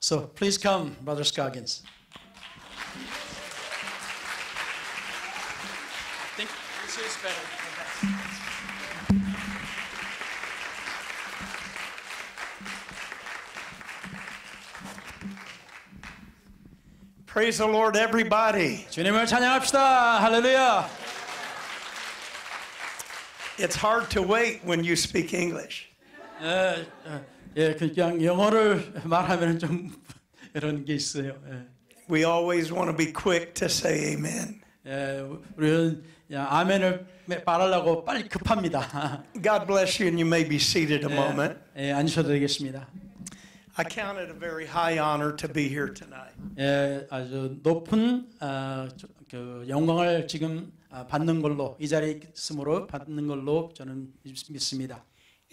So please come, Brother Scoggins. I think this is better. Praise the Lord, everybody. 주님을 찬양합시다. 할렐루야. It's hard to wait when you speak English. 그냥 영어를 말하면 좀 이런 게 있어요. We always want to be quick to say amen. 우리는 아멘을 말하려고 빨리 급합니다. God bless you, and you may be seated a moment. 앉으셔도 되겠습니다. I count it a very high honor to be here tonight. 아주 높은 그 영광을 지금 받는 걸로 이 자리에 있음으로 받는 걸로 저는 믿습니다.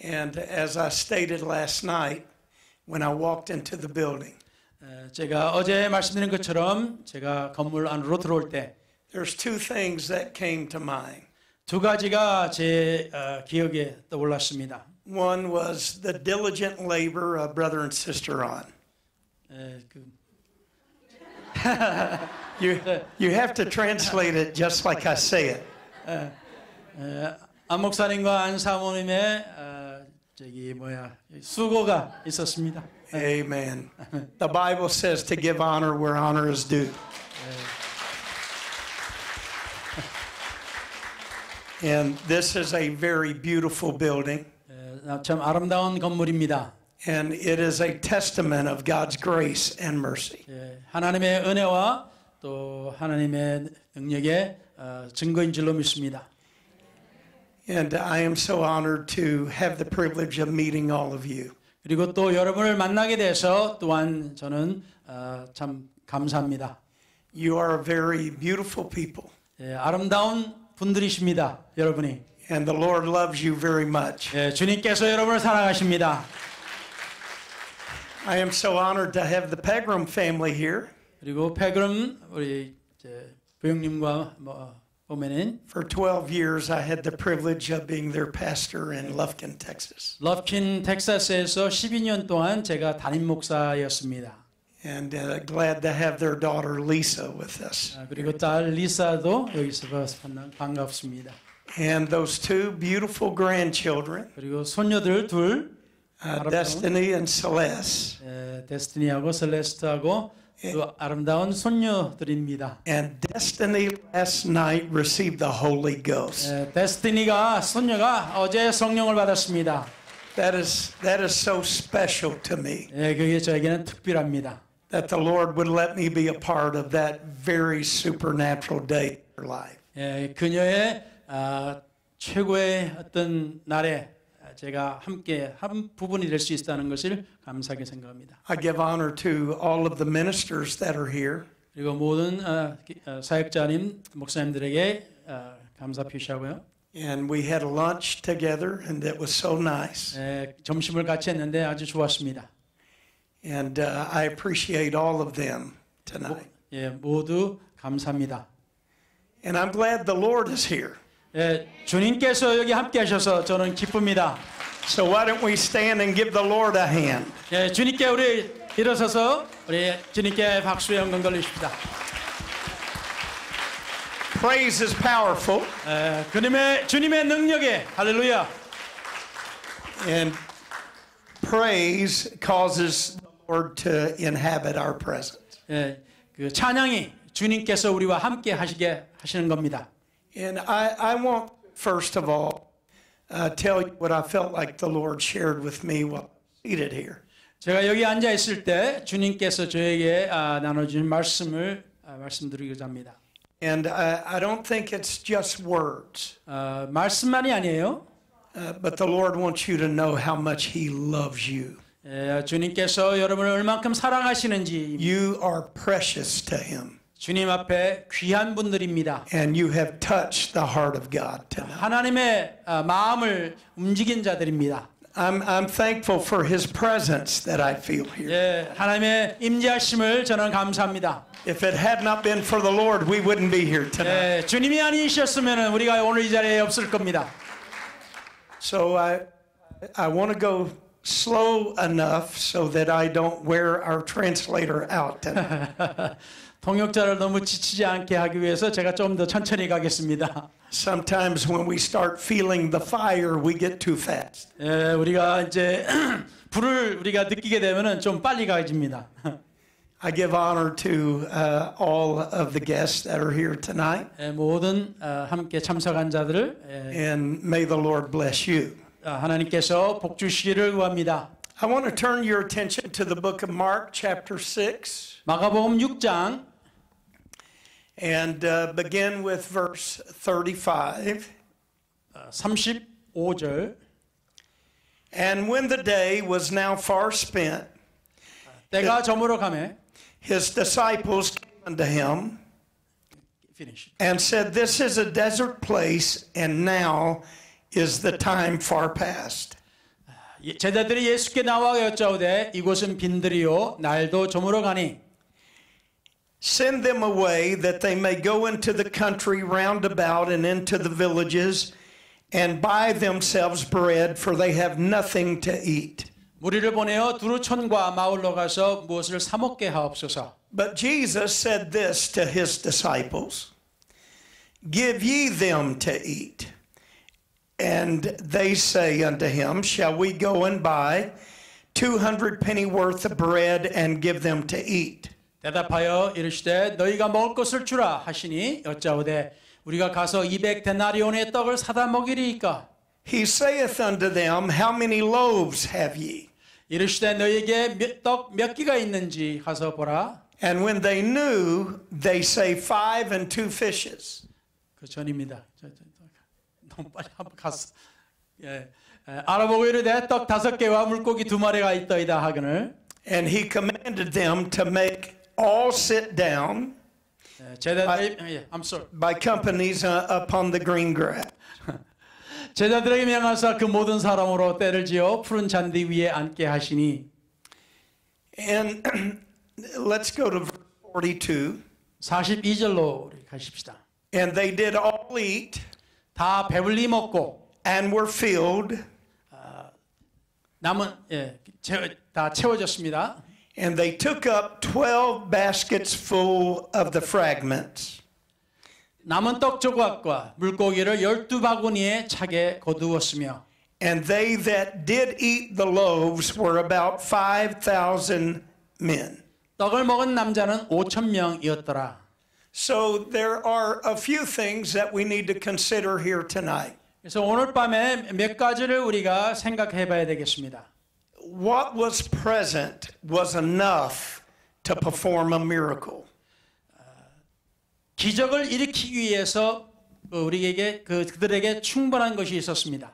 And as I stated last night, when I walked into the building, 제가 어제 말씀드린 것처럼 제가 건물 안으로 들어올 때 there's two things that came to mind. 두 가지가 제 기억에 떠올랐습니다. One was the diligent labor of brother and sister on. You have to translate it just like I say it. 안 목사님과 안 사모님의 수고가 있었습니다. Amen. The Bible says to give honor where honor is due. And this is a very beautiful building. 참 아름다운 건물입니다. And it is a testament of God's grace and mercy. 하나님의 은혜와 또 하나님의 능력의 증거인 줄로 믿습니다. And I am so honored to have the privilege of meeting all of you. 그리고 또 여러분을 만나게 돼서 또한 저는 참 감사합니다. You are a very beautiful people. 아름다운 분들이십니다, 여러분이. And the Lord loves you very much. 주님께서 여러분을 사랑하십니다. I am so honored to have the Pegram family here. 그리고 페그럼 우리 부형님과 보면은 For 12 years I had the privilege of being their pastor in Lufkin, Texas. 러프킨 텍사스에서 12년 동안 제가 담임 목사였습니다. And glad to have their daughter Lisa with us. 그리고 딸 리사도 여기서 반갑습니다. And those two beautiful grandchildren, 그리고 손녀들 둘, Destiny and Celeste. 데스티니하고 셀레스트하고 또 아름다운 손녀들입니다. And Destiny last night received the Holy Ghost. 데스티니가 손녀가 어제 성령을 받았습니다. That is so special to me. 그게 저에게는 특별합니다. That the Lord would let me be a part of that very supernatural day in her life. 그녀의 최고의 어떤 날에 제가 함께 한 부분이 될 수 있다는 것을 감사하게 생각합니다. I give honor to all of the ministers that are here. 그리고 모든 사역자님, 목사님들에게 감사 표시하고요. And we had a lunch together, and it was so nice. 점심을 같이 했는데 아주 좋았습니다. And I appreciate all of them tonight. 모두 감사합니다. And I'm glad the Lord is here. 주님께서 여기 함께 하셔서 저는 기쁩니다. So why don't we stand and give the Lord a hand? 주님께 우리 일어서서 우리 주님께 박수의 영광 돌리십시다. Praise is powerful. 주님의 능력에 할렐루야. And praise causes the Lord to inhabit our presence. 그 찬양이 주님께서 우리와 함께 하시게 하시는 겁니다. And I want first of all tell you what I felt like the Lord shared with me while seated here. 제가 여기 앉아 있을 때 주님께서 저에게 나눠주신 말씀을 말씀드리고자 합니다. And I don't think it's just words. 말씀만이 아니에요. But the Lord wants you to know how much He loves you. 주님께서 여러분을 얼만큼 사랑하시는지. You are precious to Him. 주님 앞에 귀한 분들입니다. And you have touched the heart of God tonight. 하나님의 마음을 움직인 자들입니다. I'm thankful for His presence that I feel here. 하나님의 임재하심을 저는 감사합니다. If it had not been for the Lord, we wouldn't be here tonight. 주님이 아니셨으면 우리가 오늘 이 자리에 없을 겁니다. So I want to go slow enough so that I don't wear our translator out tonight. 통역자를 너무 지치지 않게 하기 위해서 제가 좀 더 천천히 가겠습니다. Sometimes when we start feeling the fire, we get too fast. 우리가 이제 불을 우리가 느끼게 되면은 좀 빨리 가집니다. I give honor to all of the guests that are here tonight, 모든 함께 참석한 자들을 and may the Lord bless you. 하나님께서 복 주시기를 구합니다. I want to turn your attention to the book of Mark, chapter 6, 마가복음 6장 and begin with verse 35. 35절. And when the day was now far spent, 때가 저물어 가매 his disciples came unto him finish. and said, This is a desert place, and now is the time far past. 제자들이 예수께 나와 여짜오되 이곳은 빈들이요 날도 저물어 가니 Send them away that they may go into the country round about and into the villages and buy themselves bread, for they have nothing to eat. 무리를 보내어 두루촌과 마을로 가서 무엇을 사 먹게 하옵소서. But Jesus said this to his disciples, Give ye them to eat. And they say unto him, Shall we go and buy 200 penny worth of bread and give them to eat? 대답하여 이르시되 너희가 먹을 것을 주라 하시니 여짜오되 우리가 가서 200데나리온의 떡을 사다 먹이리이까. He saith unto them, How many loaves have ye? 이르시되 너희에게 떡 몇 개가 있는지 가서 보라. And when they knew, they say 5 and 2 fishes. 그 전입니다. 너무 빨리 한번 갔어. 알아보고 이르되 떡 5개와 물고기 2마리가 있더이다 하거늘. And he commanded them to make all sit down 제자들이 I'm sorry. by companies upon the green grass. 제자들에게 명하사 그 모든 사람으로 때를 지어 푸른 잔디 위에 앉게 하시니. And let's go to verse 42. 42절로 우리 가십시다. And they did all eat 다 배불리 먹고 and were filled, 남은 다 채워졌습니다. and they took up 12 baskets full of the fragments. 남은 떡 조각과 물고기를 12바구니에 차게 거두었으며 And they that did eat the loaves were about 5,000 men. 떡을 먹은 남자는 5,000명이었더라. So there are a few things that we need to consider here tonight. 그래서 오늘 밤에 몇 가지를 우리가 생각해 봐야 되겠습니다. What was present was enough to perform a miracle. 기적을 일으키기 위해서 우리에게 그들에게 충분한 것이 있었습니다.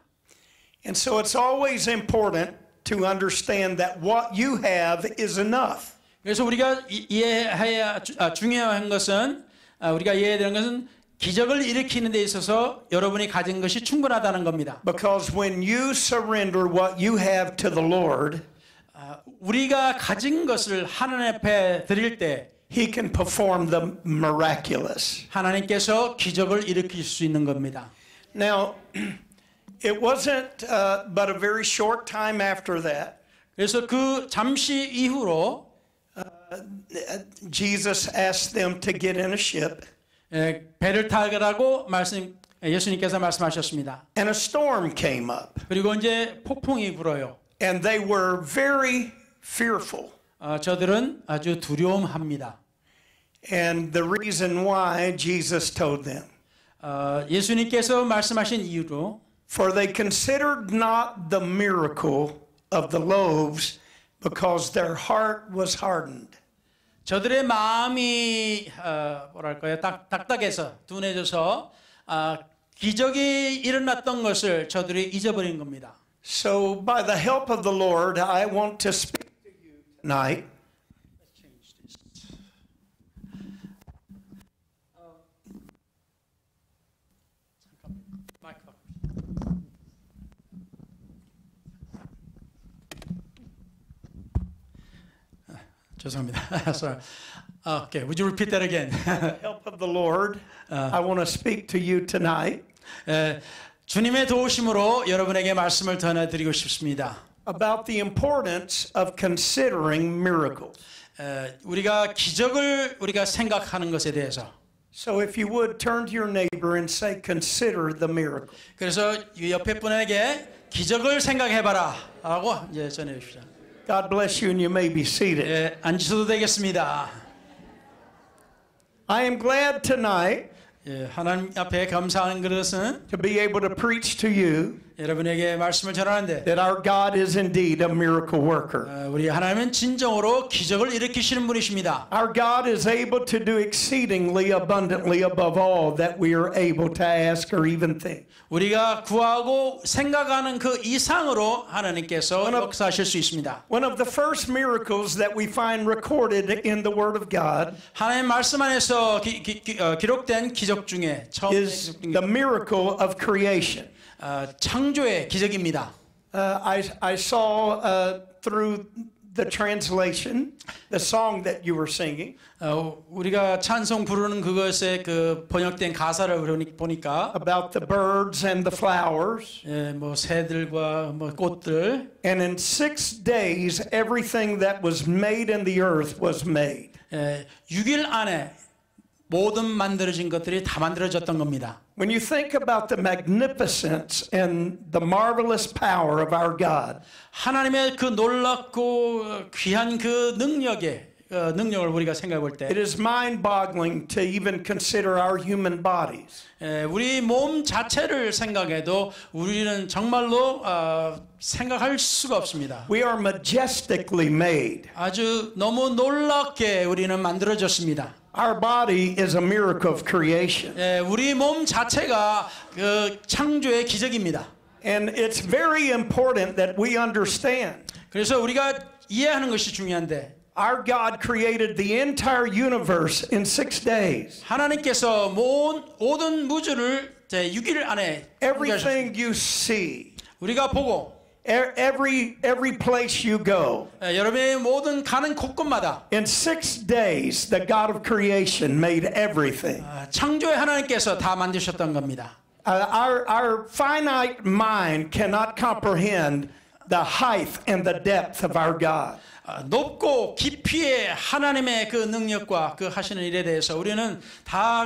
And so it's always important to understand that what you have is enough. 그래서 우리가 이해해야 중요한 것은 우리가 이해해야 되는 것은 기적을 일으키는 데 있어서 여러분이 가진 것이 충분하다는 겁니다. Because when you surrender what you have to the Lord, 우리가 가진 것을 하나님 앞에 드릴 때 He can perform the miraculous. 하나님께서 기적을 일으킬 수 있는 겁니다. Now, it wasn't but a very short time after that. 그래서 그 잠시 이후로 Jesus asked them to get in a ship. 배를 타라고 예수님께서 말씀하셨습니다. And a storm came up. 그리고 이제 폭풍이 불어요. And they were very fearful. 저들은 아주 두려움합니다. And the reason why Jesus told them. 예수님께서 말씀하신 이유로 For they considered not the miracle of the loaves because their heart was hardened. 저들의 마음이 뭐랄까요 딱딱해서 둔해져서 기적이 일어났던 것을 저들이 잊어버린 겁니다. So by the help of the Lord, I want to speak to you tonight. 죄송합니다. Sorry. Okay, would you repeat that again? With the help of the Lord, I want to speak to you tonight 주님의 도우심으로 여러분에게 말씀을 전해드리고 싶습니다. about the importance of considering miracles. 우리가 기적을 우리가 생각하는 것에 대해서. So if you would turn to your neighbor and say, consider the miracle. 그래서 이 옆에 분에게 기적을 생각해봐라 라고 이제 전해주십시오. God bless you and you may be seated. 예, 앉으셔도 되겠습니다. I am glad tonight 예, 하나님 앞에 감사하는 것은 to be able to preach to you 여러분에게 말씀을 전하는데 that our God is indeed a miracle worker. 우리 하나님은 진정으로 기적을 일으키시는 분이십니다. Our God is able to do exceedingly abundantly above all that we are able to ask or even think. 우리가 구하고 생각하는 그 이상으로 하나님께서 역사하실 수 있습니다. One of the first miracles that we find recorded in the Word of God 하나님 말씀 안에서 기록된 기적 중에 처음 is the miracle of creation. 창조의 기적입니다. I saw through the translation, the song that you were singing. 우리가 찬송 부르는 그것의 그 번역된 가사를 보니까 about the birds and the flowers. 예, 뭐 새들과 뭐 꽃들. And in 6 days, everything that was made in the earth was made. 6일 안에 모든 만들어진 것들이 다 만들어졌던 겁니다. When you think about the magnificence and the marvelous power of our God, 하나님의 그 놀랍고 귀한 그 능력을 우리가 생각해 볼 때, it is mind-boggling to even consider our human bodies. 우리 몸 자체를 생각해도 우리는 정말로 생각할 수가 없습니다. We are majestically made. 아주 너무 놀랍게 우리는 만들어졌습니다. Our body is a miracle of creation. 우리 몸 자체가 그 창조의 기적입니다. And it's very important that we understand. 그래서 우리가 이해하는 것이 중요한데, our God created the entire universe in 6 days. 하나님께서 모든 무주를 6일 안에 Everything you see, 우리가 보고 every place you go. 여러분의 모든 가는 곳곳마다 In 6 days, the God of creation made everything. 창조의 하나님께서 다 만드셨던 겁니다. Our finite mind cannot comprehend the height and the depth of our God. 높고 깊이의 하나님의 그 능력과 그 하시는 일에 대해서 우리는 다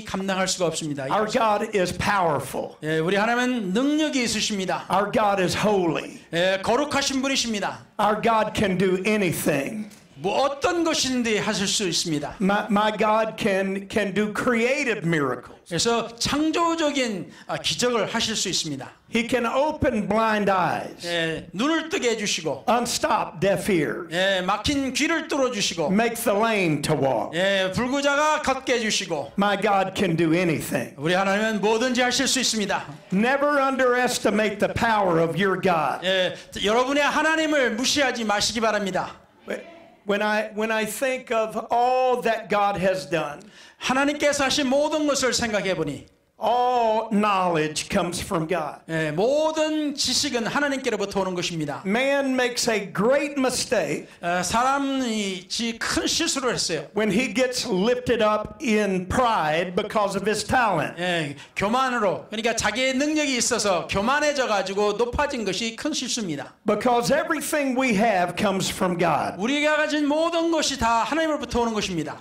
감당할 수가 없습니다. Our God is powerful. 우리 하나님은 능력이 있으십니다. Our God is holy. 거룩하신 분이십니다. Our God can do anything. 뭐 어떤 것인지 하실 수 있습니다. My God can do creative miracles. 그래서 창조적인 기적을 하실 수 있습니다. He can open blind eyes. 눈을 뜨게 해주시고, unstop deaf ears. 막힌 귀를 뚫어주시고, make the lame to walk. 불구자가 걷게 해주시고. My God can do anything. 우리 하나님은 뭐든지 하실 수 있습니다. Never underestimate the power of your God. 여러분의 하나님을 무시하지 마시기 바랍니다. When I think of all that God has done, 하나님께서 하신 모든 것을 생각해 보니 all knowledge comes from God. 모든 지식은 하나님께로부터 오는 것입니다. Man makes a great mistake 사람이 큰 실수를 했어요. when he gets lifted up in pride because of his talent. 교만으로, 그러니까 자기의 능력이 있어서 교만해져 가지고 높아진 것이 큰 실수입니다. Because everything we have comes from God. 우리가 가진 모든 것이 다 하나님으로부터 오는 것입니다.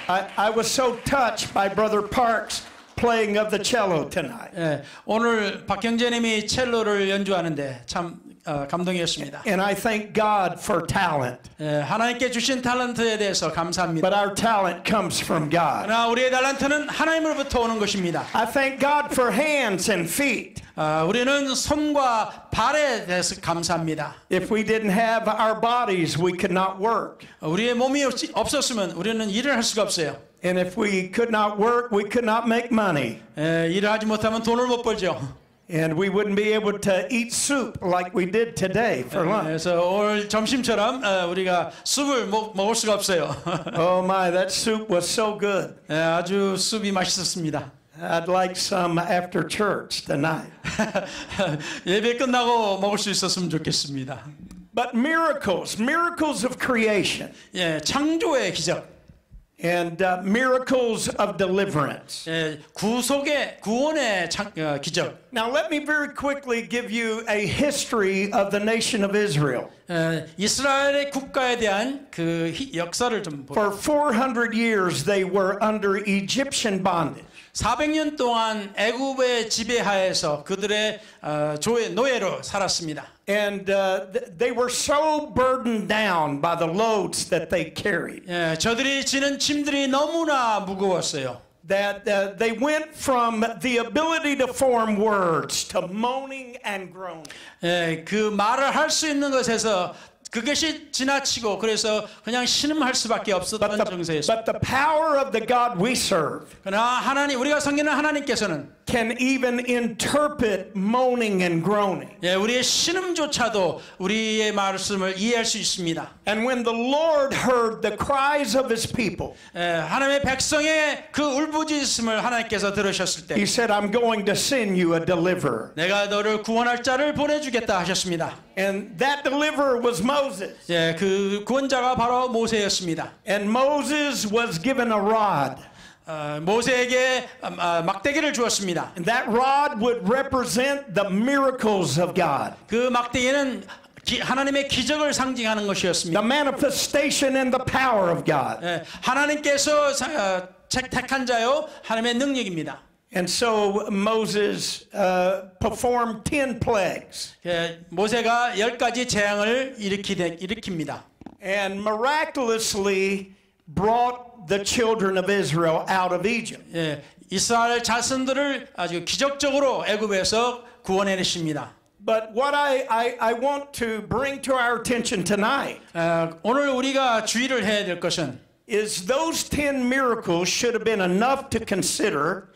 I was so touched by Brother Parks playing of the cello tonight. 오늘 박경재님이 첼로를 연주하는데 참 감동이었습니다. And I thank God for talent. 하나님께 주신 탤런트에 대해서 감사합니다. But our talent comes from God. 그러나 우리의 탤런트는 하나님으로부터 오는 것입니다. I thank God for hands and feet. 우리는 손과 발에 대해서 감사합니다. If we didn't have our bodies, we could not work. 우리의 몸이 없었으면 우리는 일을 할 수가 없어요. And if we could not work, we could not make money. 일을 하지 못하면 돈을 못 벌죠. And we wouldn't be able to eat soup like we did today for lunch. 그래서 오늘 점심처럼 우리가 숲을 먹을 수가 없어요. Oh my, that soup was so good. 아주 숲이 맛있었습니다. I'd like some after church tonight. 예배 끝나고 먹을 수 있었으면 좋겠습니다. But miracles of creation. 창조의 기적. and miracles of deliverance. 구원의 기적. Now, let me very quickly give you a history of the nation of Israel. 이스라엘의 국가에 대한 그 역사를 좀 보죠. For 400 years, they were under Egyptian bondage. 400년 동안 애굽의 지배하에서 그들의 노예로 살았습니다. And they were so burdened down by the loads that they carried. 저들이 지는 짐들이 너무나 무거웠어요. That they went from the ability to form words to moaning and groaning. 그 말을 할 수 있는 것에서 그것이 지나치고 그래서 그냥 신음할 수밖에 없었던 정세였습니다. But the power of the God we serve 그러나 우리가 섬기는 하나님께서는 can even interpret moaning and groaning. 우리의 신음조차도 우리의 말씀을 이해할 수 있습니다. And when the Lord heard the cries of His people, 하나님의 백성의 그 울부짖음을 하나님께서 들으셨을 때, He said, "I'm going to send you a deliverer." 내가 너를 구원할 자를 보내주겠다 하셨습니다. And that deliverer was Moses. 그 구원자가 바로 모세였습니다. And Moses was given a rod. 모세에게 막대기를 주었습니다. And that rod would represent the miracles of God. 그 막대기는 하나님의 기적을 상징하는 것이었습니다. The manifestation and the power of God. 하나님께서 택한 자요 하나님의 능력입니다. And so Moses performed 10 plagues. 모세가 10가지 재앙을 일으킵니다. And miraculously brought the children of Israel out of Egypt. 이스라엘 자손들을 아주 기적적으로 애굽에서 구원해내십니다. But what I want to bring to our attention tonight 오늘 우리가 주의를 해야 될 것은 is those 10 miracles should have been enough to consider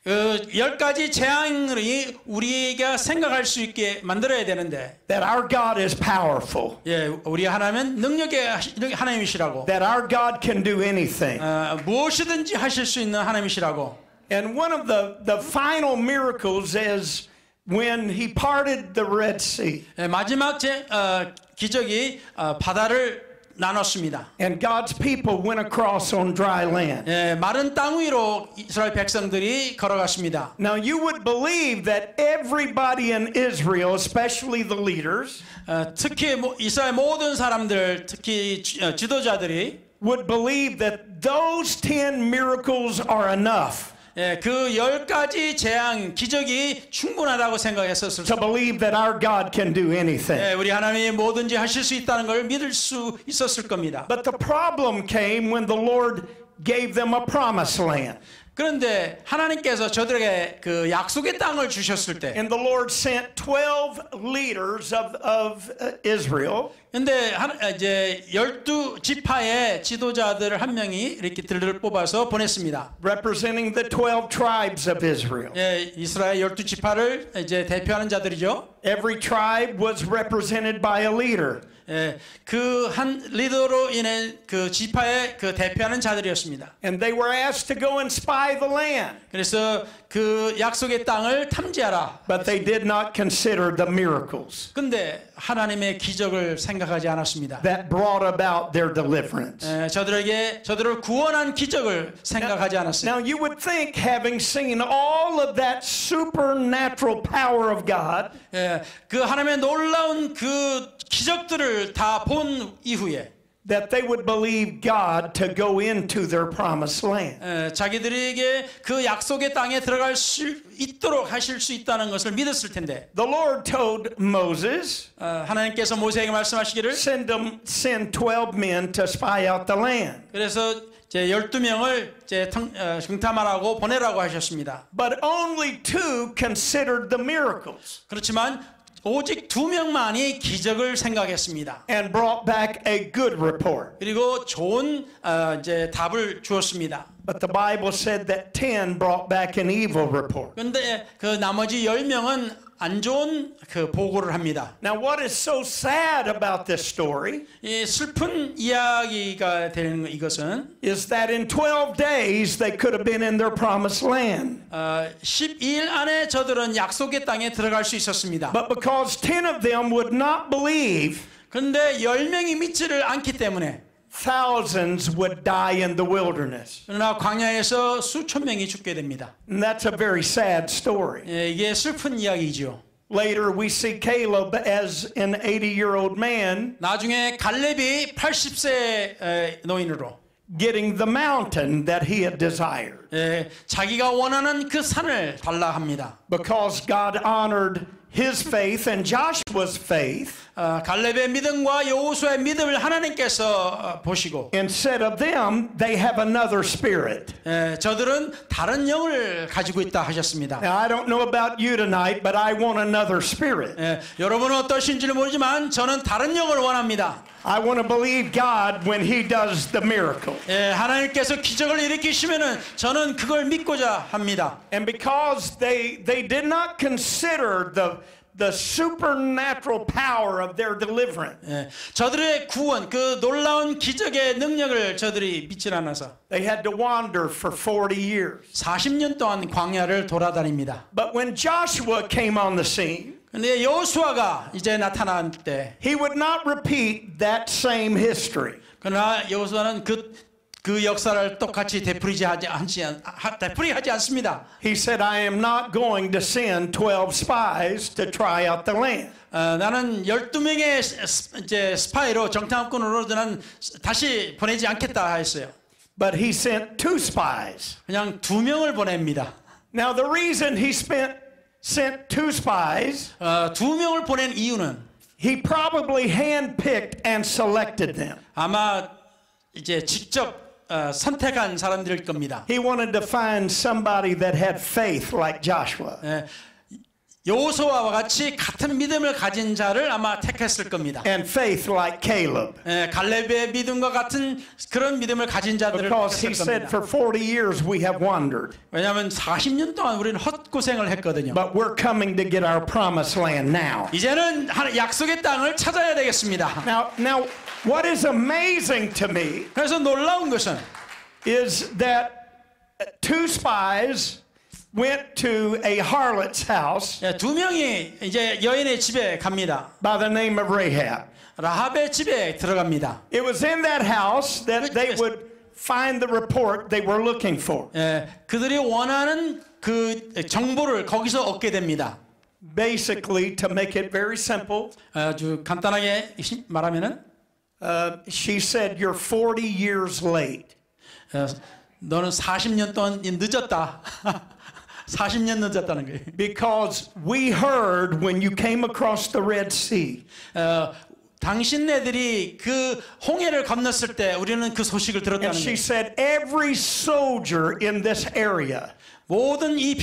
10가지 재앙이 우리가 생각할 수 있게 만들어야 되는데 that our God is powerful. 우리 하나님은 능력의 하나님이시라고. That our God can do anything. 무엇이든지 하실 수 있는 하나님이시라고. And one of the final miracles is when He parted the Red Sea. 마지막 기적이 바다를 나눴습니다. And God's people went across on dry land. 마른 땅 위로 이스라엘 백성들이 걸어갔습니다. Now you would believe that everybody in Israel, especially the leaders, 특히 이스라엘 모든 사람들, 특히 지도자들이 would believe that those 10 miracles are enough. 그 10가지 재앙, 기적이 충분하다고 생각했었을 to believe that our God can do anything. 우리 하나님이 뭐든지 하실 수 있다는 걸 믿을 수 있었을 겁니다. But the problem came when the Lord gave them a promised land. 그런데 하나님께서 저들에게 그 약속의 땅을 주셨을 때 And the Lord sent 12 leaders of Israel. 근데 이제 12지파의 지도자들 한 명이 이렇게 들을 뽑아서 보냈습니다. Representing the 12 tribes of Israel. 이스라엘 12지파를 이제 대표하는 자들이죠. Every tribe was represented by a leader. 그 한 리더로 인해 그 지파의 그 대표하는 자들이었습니다. And they were asked to go and spy the land. 그래서 그 약속의 땅을 탐지하라. But they did not consider the miracles. 근데 하나님의 기적을 생각하지 않았습니다. That brought about their deliverance. 저들을 구원한 기적을 생각하지 않았어요. Now you would think, having seen all of that supernatural power of God, 그 하나님의 놀라운 그 기적들을 다 본 이후에 that they would believe God to go into their promised land. 자기들에게 그 약속의 땅에 들어갈 수 있도록 하실 수 있다는 것을 믿었을 텐데. The Lord told Moses, 하나님께서 모세에게 말씀하시기를 send 12 men to spy out the land. 그래서 제 12명을 정탐하라고 보내라고 하셨습니다. But only 2 considered the miracles. 그렇지만 오직 2명만이 기적을 생각했습니다. And brought back a good report. 그리고 좋은 이제 답을 주었습니다. But the Bible said that 10 brought back an evil report. 그런데 그 나머지 10명은 안 좋은 그 보고를 합니다. Now what is so sad about this story 이 슬픈 이야기가 되는 이것은 is that in 12 days they could have been in their promised land. 12일 안에 저들은 약속의 땅에 들어갈 수 있었습니다. But because 10 of them would not believe, 그런데 10명이 믿지를 않기 때문에 thousands would die in the wilderness. 그러나 광야에서 수천 명이 죽게 됩니다. And that's a very sad story. 이게 슬픈 이야기죠. Later we see Caleb as an 80-year-old man 나중에 갈렙이 80세 노인으로 getting the mountain that he had desired. 자기가 원하는 그 산을 달라 합니다. Because God honored his faith and Joshua's faith. 갈렙의 믿음과 여호수아의 믿음을 하나님께서 보시고 Instead of them, they have another spirit. 저들은 다른 영을 가지고 있다 하셨습니다. Now, I don't know about you tonight, but I want another spirit. 여러분은 어떠신지는 모르지만 저는 다른 영을 원합니다. I want to believe God when he does the miracle. 하나님께서 기적을 일으키시면은 저는 그걸 믿고자 합니다. And because they did not consider the supernatural power of their deliverance. 저들의 구원, 그 놀라운 기적의 능력을 저들이 믿지 않아서 They had to wander for 40 years. 40년 동안 광야를 돌아다닙니다. But when Joshua came on the scene, 근데 여호수아가 이제 나타난 때 he would not repeat that same history. 그러나 여호수아는 그 역사를 똑같이 되풀이하지 않습니다. He said, I am not going to send 12 spies to try out the land. 나는 12명의 이제 스파이로 정탐꾼으로 저는 다시 보내지 않겠다 했어요. But he sent 2 spies. 그냥 2명을 보냅니다. Now the reason he sent 2 spies, 2명을 보낸 이유는 he probably handpicked and selected them. 아마 이제 직접 선택한 사람들일 겁니다. He wanted to find somebody that had faith like Joshua. 여호수아와 같이 같은 믿음을 가진 자를 아마 택했을 겁니다. And faith like Caleb. 갈렙의 믿음과 같은 그런 믿음을 가진 자들을 Because he 택했을 said 겁니다. for 40 years we have wandered. 왜냐하면 40년 동안 우리는 헛고생을 했거든요. But we're coming to get our promised land now. 이제는 약속의 땅을 찾아야 되겠습니다. Now what is amazing to me 그래서 놀라운 것은 is that 2 spies went to a harlot's house 2명이 이제 여인의 집에 갑니다. by the name of Rahab. 라합의 집에 들어갑니다. It was in that house that they would find the report they were looking for. 그들이 원하는 그 정보를 거기서 얻게 됩니다. Basically, to make it very simple, 아주 간단하게 말하면은 she said, "You're 40 years late." 너는 40년 동안 늦었다. 40년 늦었다는 거예요. Because we heard when you came across the Red Sea. 당신네들이 그 홍해를 건넜을 때 우리는 그 소식을 들었다는 And she 거예요. said, every soldier in this area, 모든 이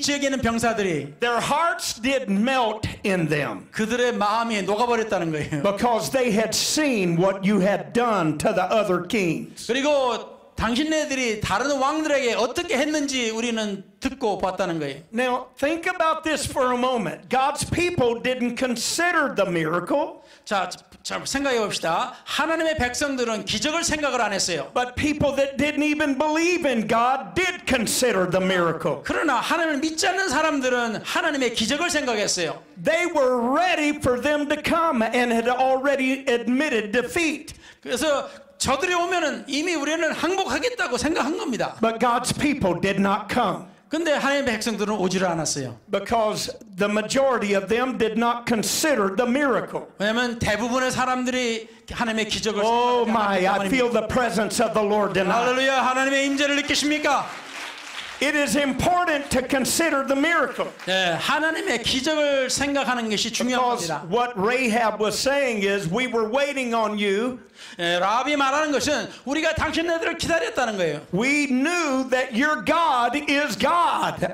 지역에 있는 병사들이 their hearts did melt in them 그들의 마음이 녹아버렸다는 거예요. because they had seen what you had done to the other kings. 그리고 당신네들이 다른 왕들에게 어떻게 했는지 우리는 듣고 봤다는 거예요. Now, think about this for a moment. God's people didn't consider the miracle. 자, 생각해 봅시다. 하나님의 백성들은 기적을 생각을 안 했어요. But people that didn't even believe in God did consider the miracle. 그러나 하나님을 믿지 않는 사람들은 하나님의 기적을 생각했어요. They were ready for them to come and had already admitted defeat. 그래서 저들이 오면은 이미 우리는 항복하겠다고 생각한 겁니다. But God's people did not come. 근데 하나님의 백성들은 오지를 않았어요. Because the majority of them did not consider the miracle. 왜냐하면 대부분의 사람들이 하나님의 기적을 Oh 생각하지 my, 않았기 I 때문입니다. feel the presence of the Lord tonight. 할렐루야, 하나님의 임재를 느끼십니까? It is important to consider the miracle. 네, 하나님의 기적을 생각하는 것이 Because 중요합니다. what Rahab was saying is, we were waiting on you. 라합이 말하는 것은 우리가 당신네들을 기다렸다는 거예요. We knew that your God is God.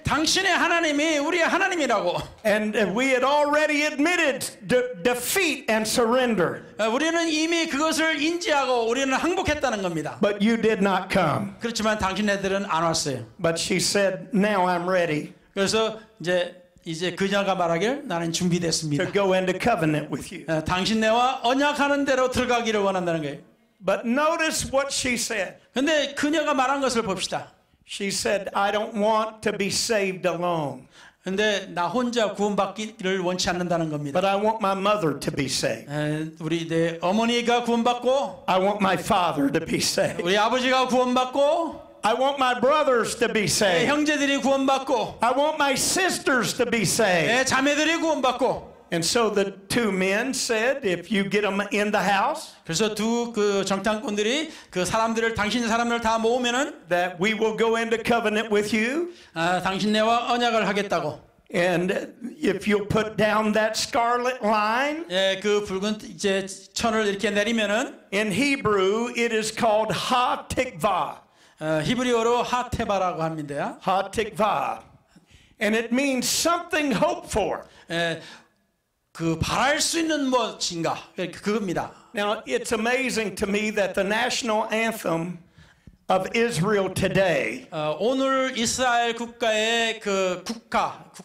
당신의 하나님이 우리의 하나님이라고. And we had already admitted defeat and surrender. 우리는 이미 그것을 인지하고 우리는 항복했다는 겁니다. But you did not come. 그렇지만 당신네들은 안 왔어요. But she said, now I'm ready 그래서 이제 그녀가 말하길 나는 준비됐습니다. to go into covenant with you. 당신네와 언약하는 대로 들어가기를 원한다는 거예요. But notice what she said. 근데 그녀가 말한 것을 봅시다. She said, I don't want to be saved alone. 근데 나 혼자 구원받기를 원치 않는다는 겁니다. but I want my mother to be saved. 우리 내 어머니가 구원받고, I want my father to be saved. 우리 아버지가 구원받고, I want my brothers to be 내 saved. 형제들이 구원받고, I want my sisters to be saved. 내 자매들이 구원받고. And so the two men said, if you get them in the house, 그래서 두 그 정탐꾼들이 그 사람들을, 당신 사람들을 다 모으면은 that we will go into covenant with you. 당신네와 언약을 하겠다고. And if you'll put down that scarlet line, 그 붉은 이제 천을 이렇게 내리면은 in Hebrew it is called ha-tikvah. 히브리어로 하테바라고 합니다. Ha-tikvah. And it means something hoped for. 그 바랄 수 있는 무엇인가, 그겁니다. Now, it's amazing to me that the national anthem of Israel today 오늘 이스라엘 국가의 그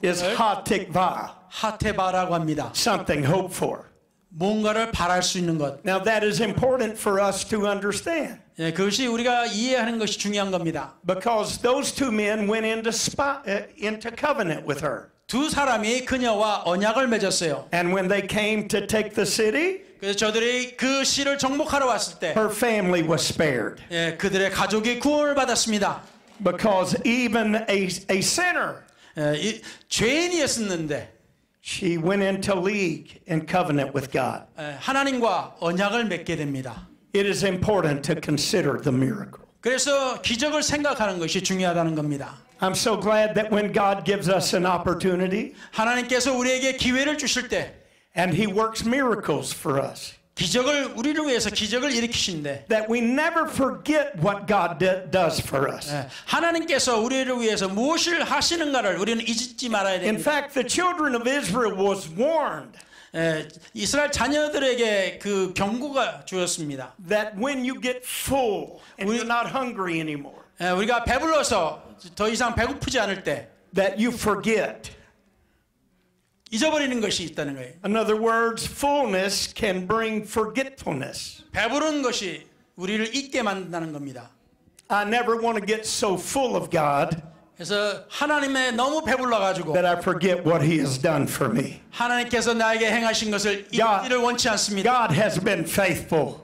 is 국가를 ha-tikvah, 하테바라고 합니다. something hoped for. 뭔가를 바랄 수 있는 것. Now, that is important for us to understand 그것이 우리가 이해하는 것이 중요한 겁니다. because those two men went into covenant with her. 두 사람이 그녀와 언약을 맺었어요. And when they came to take the city, 그래서 저들이 그 시를 정복하러 왔을 때 her family was spared 그들의 가족이 구원을 받았습니다. because even a sinner, 죄인이었었는데 she went into league and covenant with God. 하나님과 언약을 맺게 됩니다. It is important to consider the miracle. 그래서 기적을 생각하는 것이 중요하다는 겁니다. I'm so glad that when God gives us an opportunity 하나님께서 우리에게 기회를 주실 때 and He works miracles for us, 기적을 우리를 위해서 기적을 일으키신데 that we never forget what God does for us. 하나님께서 우리를 위해서 무엇을 하시는가를 우리는 잊지 말아야 In 됩니다. fact, the children of Israel was warned 이스라엘 자녀들에게 그 경고가 주었습니다. that when you get full and you're not hungry anymore, 우리가 배불러서 더 이상 배고프지 않을 때 that you forget. 잊어버리는 것이 있다는 거예요. In other words, fullness can bring forgetfulness. 배부른 것이 우리를 잊게 만든다는 겁니다. I never want to get so full of God 그래서 하나님에 너무 배불러가지고 that I forget what He has done for me. 하나님께서 나에게 행하신 것을 잊기를 원치 않습니다. God has been faithful.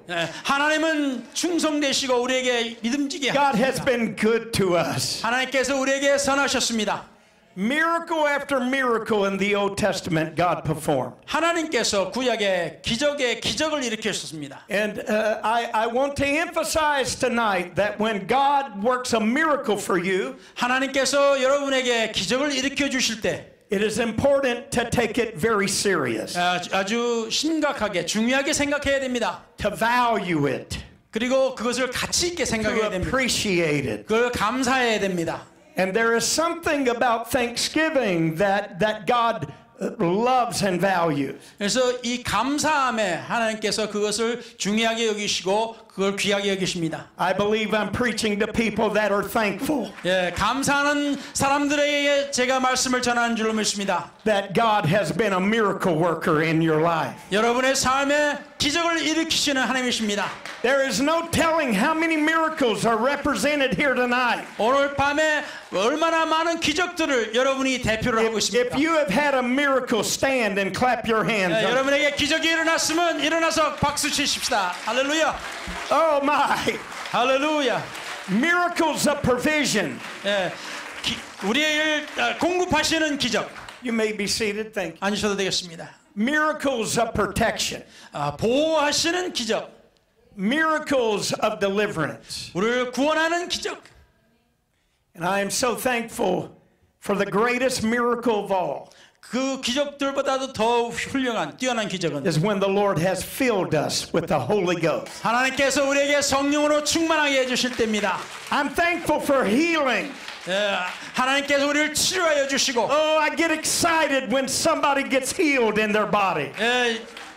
하나님은 충성되시고 우리에게 믿음지게 God has been good to us. 하나님께서 우리에게 선하셨습니다. Miracle after miracle in the Old Testament God performed. 하나님께서 구약에 기적의 기적을 일으키셨습니다. And I want to emphasize tonight that when God works a miracle for you, 하나님께서 여러분에게 기적을 일으켜 주실 때 it is important to take it very serious. 아주 심각하게 중요하게 생각해야 됩니다. To value it. 그리고 그것을 가치 있게 생각해야 To 됩니다. appreciate it. 그걸 감사해야 됩니다. And there is something about Thanksgiving that God loves and values. 그래서 이 감사함에 하나님께서 그것을 중요하게 여기시고 그걸 귀하게 여기십니다. I believe I'm preaching to people that are thankful. 감사하는 사람들에게 제가 말씀을 전하는 줄로 믿습니다. That God has been a miracle worker in your life. 여러분의 삶에 기적을 일으키시는 하나님이십니다. There is no telling how many miracles are represented here tonight. 오늘 밤에 얼마나 많은 기적들을 여러분이 대표를 하고 If 있습니까? you have had a miracle, stand and clap your hands. 여러분에게 기적이 일어났으면 일어나서 박수 치십시다. 할렐루야. Oh my. 할렐루야. Miracles of provision. 우리를 공급하시는 기적. You may be seated. Thank you. 앉으셔도 되겠습니다. Miracles of protection. 보호하시는 기적. Miracles of deliverance. 우리를 구원하는 기적. And I am so thankful for the greatest miracle of all. 그 기적들보다도 더 훌륭한 뛰어난 기적은 is when the Lord has filled us with the Holy Ghost. 하나님께서 우리에게 성령으로 충만하게 해주실 때입니다. I'm thankful for healing. 하나님께서 우리를 치료하여 주시고 Oh, I get excited when somebody gets healed in their body.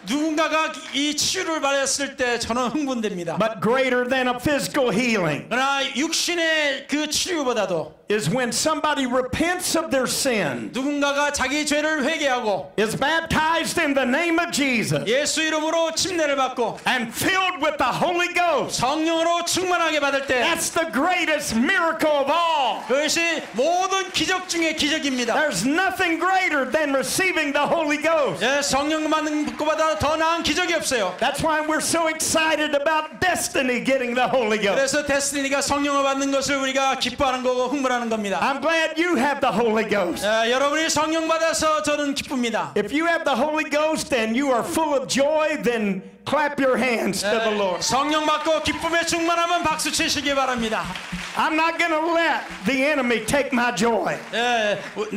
누군가가 이 치유를 받았을 때 저는 흥분됩니다. But greater than a physical healing 그러나 육신의 그 치유보다도 is when somebody repents of their sin, 누군가가 자기 죄를 회개하고 is baptized in the name of Jesus, 예수 이름으로 침례를 받고 and filled with the Holy Ghost. 성령으로 충만하게 받을 때 That's the greatest miracle of all. 그것이 모든 기적 중의 기적입니다. There's nothing greater than receiving the Holy Ghost. 예, 성령 받는 것보다 더 나은 기적이 없어요. That's why we're so excited about Destiny getting the Holy Ghost. 그래서 데스티니가 성령을 받는 것을 우리가 기뻐하는 거고 흥분하는 겁니다. I'm glad you have the Holy Ghost. 여러분이 성령 받아서 저는 기쁩니다. If you have the Holy Ghost and you are full of joy, then clap your hands to the Lord. 성령 받고 기쁨에 충만하면 박수 치시기 바랍니다. I'm not going to let the enemy take my joy.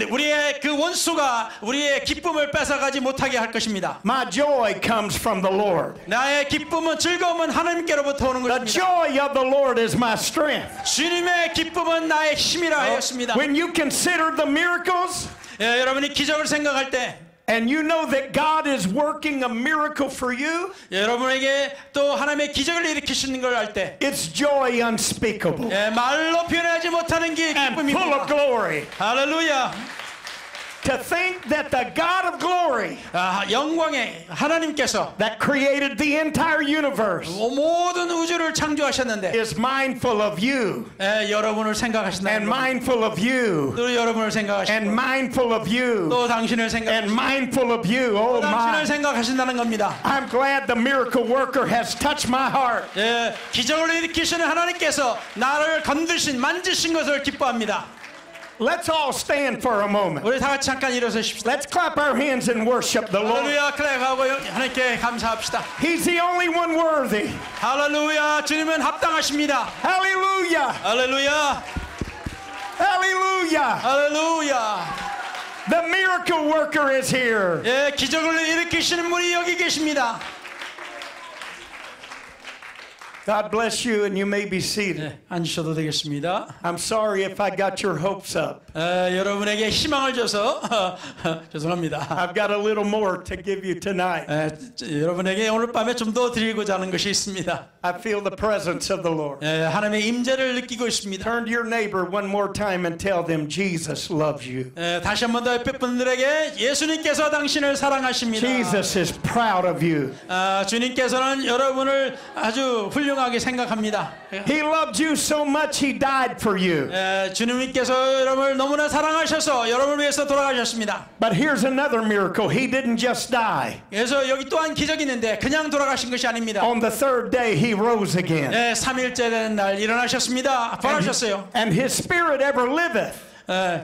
우리의 그 원수가 우리의 기쁨을 뺏어가지 못하게 할 것입니다. My joy comes from the Lord. 나의 기쁨은 즐거움은 하나님께로부터 오는 The 것입니다. joy of the Lord is my strength. 주님의 기쁨은 나의 힘이라 하였습니다. When you consider the miracles, 여러분이 기적을 생각할 때 and you know that God is working a miracle for you, 여러분에게 또 하나님의 기적을 일으키시는 걸 알 때 it's joy unspeakable 말로 표현하지 못하는 게 and full 기쁨입니다. of glory. 할렐루야. To think that the God of glory 영광의 하나님께서 that created the entire universe 모든 우주를 창조하셨는데 is mindful of you 여러분을 and 생각하신다는 겁니다. mindful of you 또 여러분을 생각하시고 and mindful of you 또 당신을 생각 and mindful of you. Oh 당신을 my. 생각하신다는 겁니다. I'm glad the miracle worker has touched my heart. 기적을 일으키시는 하나님께서 나를 건드신 만지신 것을 기뻐합니다. Let's all stand for a moment. 우리 다 같이 잠깐 일어서십시다. Let's clap our hands and worship the Lord. 할렐루야. 클랩하고 하나님께 감사합시다. He's the only one worthy. 할렐루야. 주님은 합당하십니다. Hallelujah. 할렐루야. Hallelujah. 할렐루야. The miracle worker is here. 기적을 일으키시는 분이 여기 계십니다. God bless you, and you may be seated. 앉으셔도 되겠습니다. I'm sorry if I got your hopes up. 여러분에게 희망을 줘서 죄송합니다. I've got a little more to give you tonight. 여러분에게 오늘 밤에 좀 더 드리고자 하는 것이 있습니다. I feel the presence of the Lord. 하나님의 임재를 느끼고 있습니다. Turn to your neighbor one more time and tell them Jesus loves you. 다시 한 번 더 옆에 분들에게 예수님께서 당신을 사랑하십니다. Jesus is proud of you. 주님께서는 여러분을 아주 훌륭하게 생각합니다. He loved you so much he died for you. 주님께서 여러분을 너무나 사랑하셔서 여러분을 위해서 돌아가셨습니다. But here's another miracle. He didn't just die. 그래서 여기 또한 기적이 있는데 그냥 돌아가신 것이 아닙니다. On the third day he rose again. 3일째 되는 날 일어나셨습니다. 부활하셨어요. And his spirit ever liveth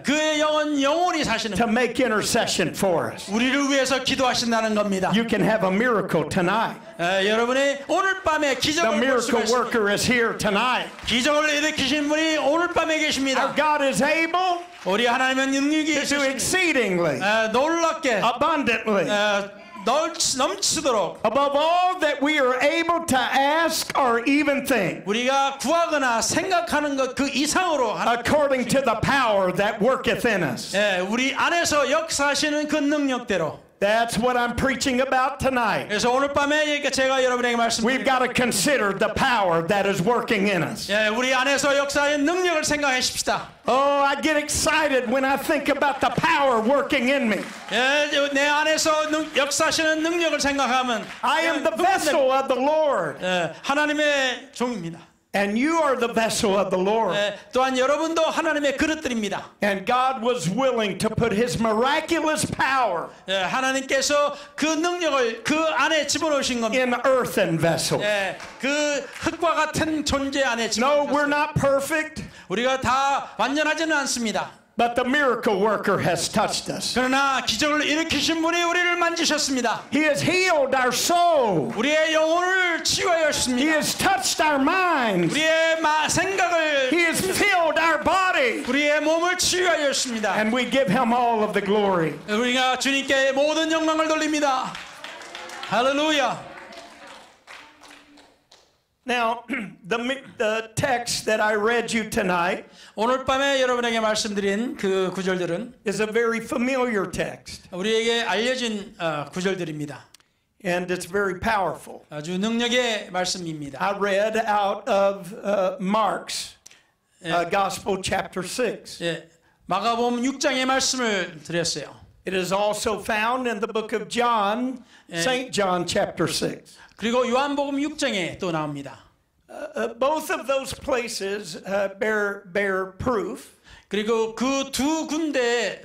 그의 영은 영원히 사시는 to make intercession for us. 우리를 위해서 기도하신다는 겁니다. You can have a miracle tonight. 여러분의 오늘 밤에 The 기적을 볼 수가 miracle 있습니다. worker is here tonight. 기적을 일으키신 분이 오늘 밤에 계십니다. Our God is able 우리 하나님은 능력이 to do 있으십니다. exceedingly, 놀랍게 abundantly, 넘치도록 above all that we are able to ask or even think, 우리가 구하거나 생각하는 것 그 이상으로 according to the power that worketh in us. 우리 안에서 역사하시는 그 능력대로. That's what I'm preaching about tonight. 그래서 오늘 밤에 제가 여러분에게 We've 말씀드립니다. got to consider the power that is working in us. 우리 안에서 역사하는 능력을 생각하십시다. Oh, I get excited when I think about the power working in me. 내 안에서 역사하시는 능력을 생각하면 I am the vessel of the Lord. 하나님의 종입니다. And you are the vessel of the Lord. 또한 여러분도 하나님의 그릇들입니다. And God was willing to put his miraculous power 하나님께서 그 능력을 그 안에 집어넣으신 겁니다. in earthen vessels. 그 흙과 같은 존재 안에 No, 집어넣으셨어요. we're not perfect, 우리가 다 완전하지는 않습니다. but the miracle worker has touched us. 그러나 기적을 일으키신 분이 우리를 만지셨습니다. He has healed our soul. 우리의 영혼을 치유하여 He 주십니다. has touched our minds. 우리의 생각을 He has filled our body. 우리의 몸을 치유하여 주십니다. And we give him all of the glory. 우리가 주님께 모든 영광을 돌립니다. 할렐루야. Now, the text that I read you tonight 오늘 밤에 여러분에게 말씀드린 그 구절들은 is a very familiar text. 우리에게 알려진 구절들입니다. And it's very powerful. 아주 능력의 말씀입니다. I read out of Mark's Gospel chapter 6. 예, 마가복음 6장의 말씀을 드렸어요. It is also found in the book of John, St. John chapter 6. 그리고 요한복음 6장에 또 나옵니다. Both of those places bear proof 그리고 그 두 군데에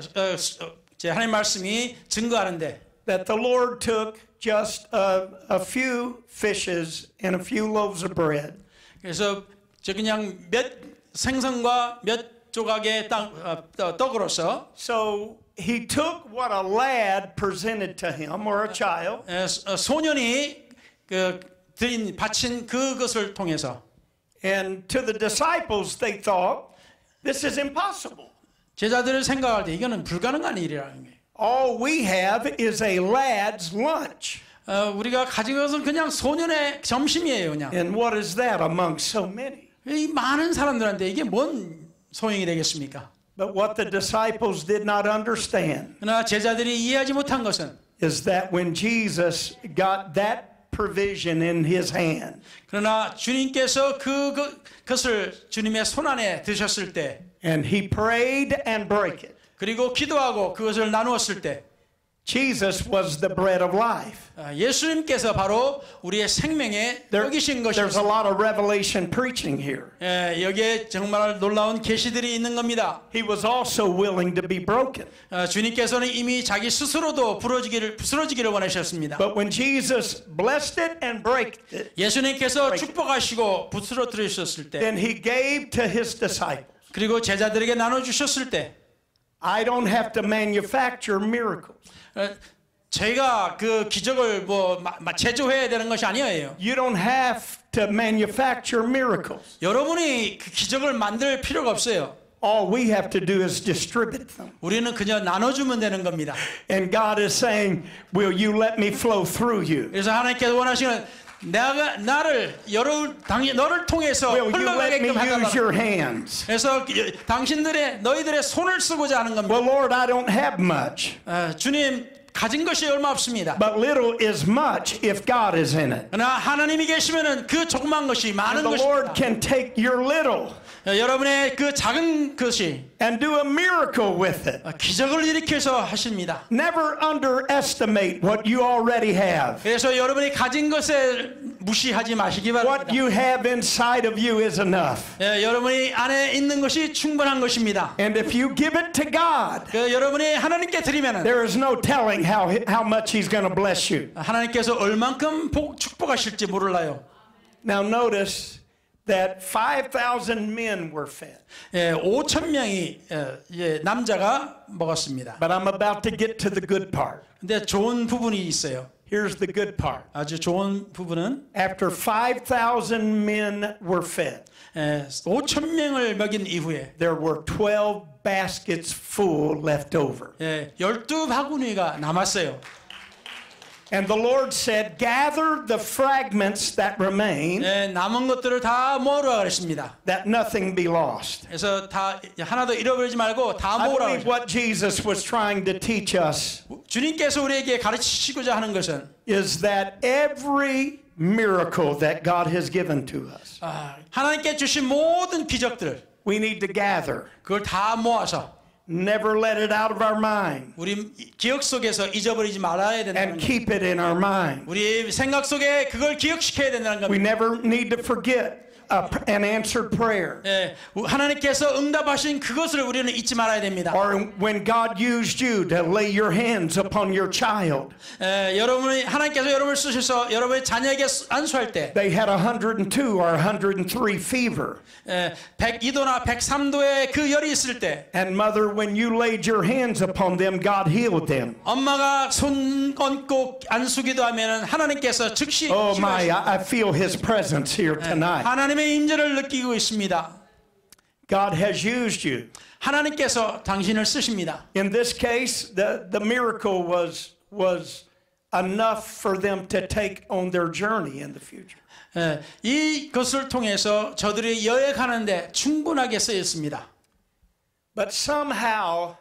하나님 말씀이 증거하는데 that the Lord took just a few fishes and a few loaves of bread. 그래서 저 그냥 몇 생선과 몇 조각의 떡으로서 So he took what a lad presented to him or a child. 소년이 바친 그것을 통해서 And to the disciples they thought this is impossible. 제자들을 생각할 때 이거는 불가능한 일이라는 거예요. All we have is a lad's lunch. 우리가 가진 것은 그냥 소년의 점심이에요, 그냥. And what is that among so many? 이 많은 사람들한테 이게 뭔 소용이 되겠습니까? But what the disciples did not understand 그러나 제자들이 이해하지 못한 것은 is that when Jesus got that provision in his hand, 그러나 주님께서 그것을 주님의 손 안에 드셨을 때 and he prayed and broke it, 그리고 기도하고 그것을 나누었을 때 Jesus was the bread of life. 예수님께서 바로 우리의 생명의 떡이신 There's a 것이었습니다. lot of revelation preaching here. 여기에 정말 놀라운 계시들이 있는 겁니다. He was also willing to be broken. 주님께서는 이미 자기 스스로도 부스러지기를 원하셨습니다. But when Jesus blessed it and broke it, 예수님께서 축복하시고 부스러뜨리셨을 때 then he gave to his disciples. 그리고 제자들에게 나눠주셨을 때 I don't have to manufacture miracles. 제가 그 기적을 제조해야 되는 것이 아니에요. You don't have to manufacture miracles. 여러분이 그 기적을 만들 필요가 없어요. All we have to do is distribute them. 우리는 그저 나눠주면 되는 겁니다. And God is saying, will you let me flow through you? 그래서 하나님께서 원하시는 너를 통해서 Will you let me 흘러가게끔 use 해달라. your hands? 그래서 너희들의 손을 쓰고자 하는 겁니다. Well, Lord, I don't have much. 주님 가진 것이 얼마 없습니다. But little is much if God is in it. 그러나 하나님이 계시면은 그 조그만 것이 많은 The Lord 것입니다. can take your little 여러분의 그 작은 것이 and do a miracle with it. 기적을 일으켜서 하십니다. Never underestimate what you already have. 그래서 여러분이 가진 것을 무시하지 마시기 바랍니다. What you have inside of you is enough. 여러분이 안에 있는 것이 충분한 것입니다. And if you give it to God, 여러분이 하나님께 드리면은 there is no telling how much He's going to bless you. 하나님께서 얼만큼 축복하실지 몰라요. Now notice that 5,000 men were fed. 5,000명이 남자가 먹었습니다. But I'm about to get to the good part. 근데 좋은 부분이 있어요. Here's the good part. 아주 좋은 부분은 After 5,000 men were fed, 5,000명을 먹인 이후에 there were 12 baskets full left over. 12바구니가 남았어요. And the Lord said, gather the fragments that remain, 남은 것들을 다 모으라 그랬습니다. that nothing be lost. 그래서 다 하나도 잃어버리지 말고 다 I 모으라. believe what Jesus was trying to teach us 주님께서 우리에게 가르치시고자 하는 것은 is that every miracle that God has given to us, 하나님께 주신 모든 기적들 we need to gather. 그걸 다 모아서 Never let it out of our mind 우리 기억 속에서 잊어버리지 말아야 된다는 and 겁니다. keep it in our mind. 우리 생각 속에 그걸 기억시켜야 된다는 We 겁니다. never need to forget an answered prayer. 하나님께서 응답하신 그것을 우리는 잊지 말아야 됩니다. Or when God used you to lay your hands upon your child. 하나님께서 여러분을 쓰셔서 여러분의 자녀에게 안수할 때 They had 102 or 103 fever. 102도나 103도의 그 열이 있을 때 And mother, when you laid your hands upon them, God healed them. 엄마가 손 얹고 안수기도 하면은 하나님께서 즉시 Oh my, 치유하십니다. I feel His presence here tonight. 하나님의 임재를 느끼고 있습니다. God has used you. 하나님께서 당신을 쓰십니다. In this case, the miracle was enough for them to take on their journey in the future. 이것을 통해서 저들이 여행하는데 충분하게 쓰였습니다. But somehow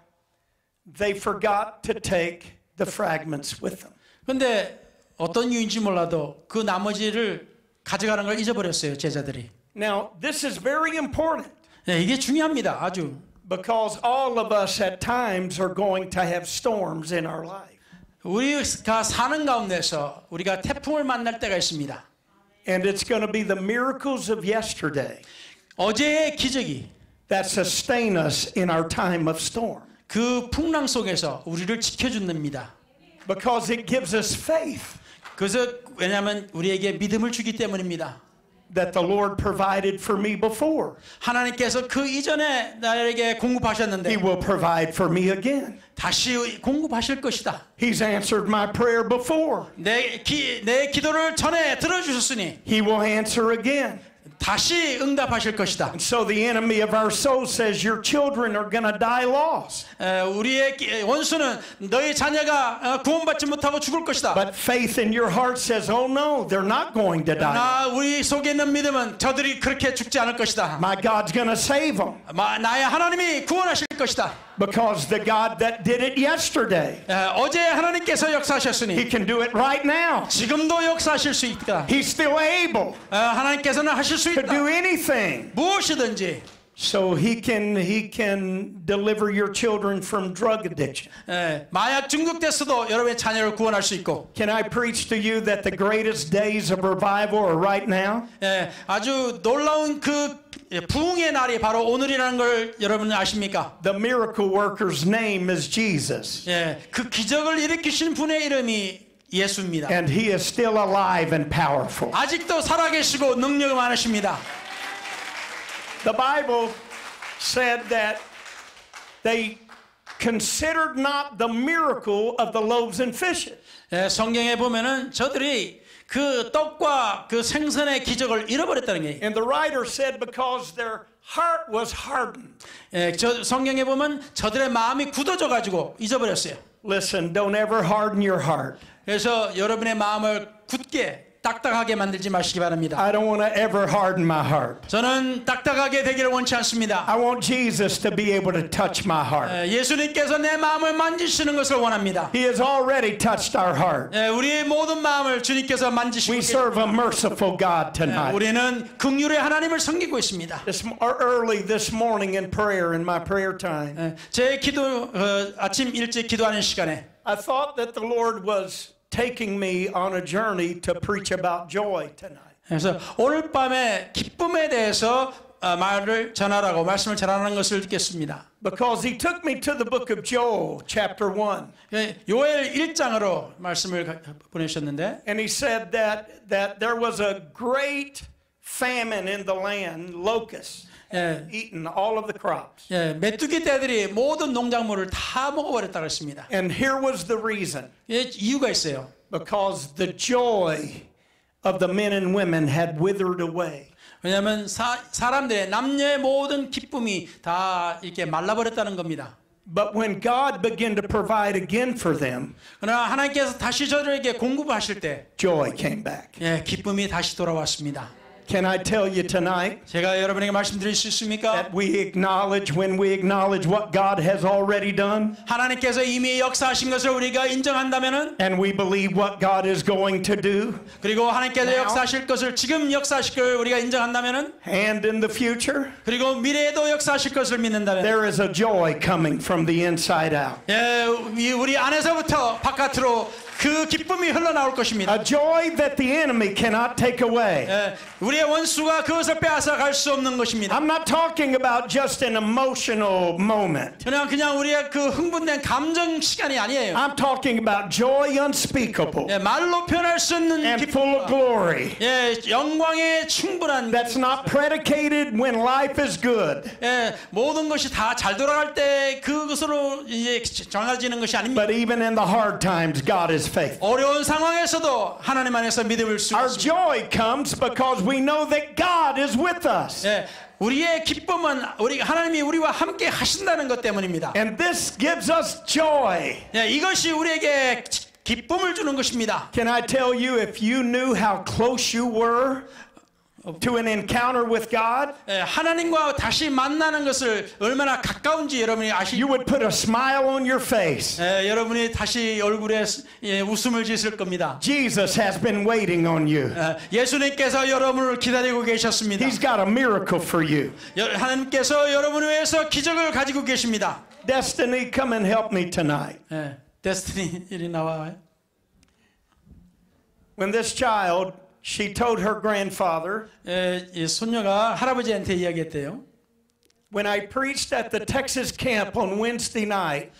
they forgot to take the fragments with them. 그런데 어떤 이유인지 몰라도 그 나머지를 가져가는 걸 잊어버렸어요, 제자들이. Now, this is very important 네, 이게 중요합니다, 아주. because all of us at times are going to have storms in our life. 우리가 사는 가운데서 우리가 태풍을 만날 때가 있습니다. And it's going to be the miracles of yesterday 어제의 기적이 that sustain us in our time of storm. 그 풍랑 속에서 우리를 지켜준답니다. Because it gives us faith 그래서 왜냐하면 우리에게 믿음을 주기 때문입니다. that the Lord provided for me before. 하나님께서 그 이전에 나에게 공급하셨는데 He will provide for me again. 다시 공급하실 것이다. He's answered my prayer before. 내 기도를 전에 들어주셨으니 He will answer again. 다시 응답하실 것이다. And so the enemy of our soul says your children are going to die lost. 우리의 원수는 너희 자녀가 구원받지 못하고 죽을 것이다. But faith in your heart says, oh no, they're not going to die. 나 우리 속에 있는 믿음은 저들이 그렇게 죽지 않을 것이다. My God's going to save them. 나의 하나님이 구원하실 것이다. Because the God that did it yesterday, 어제 하나님께서 역사하셨으니 He can do it right now. 지금도 역사하실 수 있다. He's still able 하나님께서는 하실 수 to 있다. do anything. 무엇이든지. So he can deliver your children from drug addiction. 마약 중독됐어도 여러분의 자녀를 구원할 수 있고. Can I preach to you that the greatest days of revival are right now? 아주 놀라운 그 부흥의 날이 바로 오늘이라는 걸 여러분 아십니까? The miracle worker's name is Jesus. 그 기적을 일으키신 분의 이름이 예수입니다. And he is still alive and powerful. 아직도 살아계시고 능력이 많으십니다. The Bible said that they considered not the miracle of the loaves and fishes. 성경에 보면은 저들이 그 떡과 그 생선의 기적을 잃어버렸다는 게. And the writer said because their heart was hardened. 저 성경에 보면 저들의 마음이 굳어져 가지고 잊어버렸어요. Listen, don't ever harden your heart. 그래서 여러분의 마음을 굳게 딱딱하게 만들지 마시기 바랍니다. I don't want to ever harden my heart. 저는 딱딱하게 되기를 원치 않습니다. I want Jesus to be able to touch my heart. 예수님께서 내 마음을 만지시는 것을 원합니다. He has already touched our heart. 우리의 모든 마음을 주님께서 만지시고 We serve a merciful God tonight. 우리는 긍휼의 하나님을 섬기고 있습니다. Early this morning in prayer, in my prayer time, 제 기도 아침 일찍 기도하는 시간에 I thought that the Lord was taking me on a journey to preach about joy tonight. 그래서 오늘 밤에 기쁨에 대해서 말씀을 전하는 것을 듣겠습니다. Because he took me to the book of Joel, chapter 1. 요엘 1장으로 말씀을 보내셨는데 And he said that there was a great famine in the land, locusts. Eaten all of the crops. 메뚜기 떼들이 모든 농작물을 다 먹어버렸다고 했습니다. And here was the reason. 이유가 있어요. Because the joy of the men and women had withered away. 왜냐하면 사람들의 남녀의 모든 기쁨이 다 이렇게 말라버렸다는 겁니다. But when God began to provide again for them, 그러나 하나님께서 다시 저들에게 공급하실 때 joy came back. 기쁨이 다시 돌아왔습니다. Can I tell you tonight 제가 여러분에게 말씀드릴 수 있습니까? that when we acknowledge what God has already done, 하나님께서 이미 역사하신 것을 우리가 인정한다면은, and we believe what God is going to do, 그리고 하나님께서 역사하실 것을 지금 역사하실 걸 우리가 인정한다면은, and in the future, 그리고 미래에도 역사하실 것을 믿는다면, there is a joy coming from the inside out. 우리 안에서부터 바깥으로 그 기쁨이 흘러나올 것입니다. A joy that the enemy cannot take away. 우리의 원수가 그것을 빼앗아 갈 수 없는 것입니다. I'm not talking about just an emotional moment. 그냥 우리의 그 흥분된 감정 시간이 아니에요. I'm talking about joy unspeakable 말로 표현할 수 없는 and 기쁨, full of glory. 영광에 충분한 That's not predicated when life is good, 모든 것이 다 잘 돌아갈 때 그것으로 이제 정해지는 것이 아닙니다. but even in the hard times, God is faithful. 어려운 상황에서도 하나님 안에서 믿음을 수 Our 있습니다. joy comes because we know that God is with us. 우리의 기쁨은 하나님이 우리와 함께 하신다는 것 때문입니다. And this gives us joy. 이것이 우리에게 기쁨을 주는 것입니다. Can I tell you, if you knew how close you were to an encounter with God, 하나님과 다시 만나는 것을 얼마나 가까운지 여러분이 you would put a smile on your face. 여러분이 다시 얼굴에 웃음을 짓을 겁니다. Jesus has been waiting on you. 예수님께서 여러분을 기다리고 계셨습니다. He's got a miracle for you. 하나님께서 여러분을 위해서 기적을 가지고 계십니다. Destiny, come and help me tonight. 데스티니 이리 나와요. When this child, she told her grandfather, 이 손녀가 할아버지한테 이야기했대요. when I preached at the Texas camp on Wednesday night,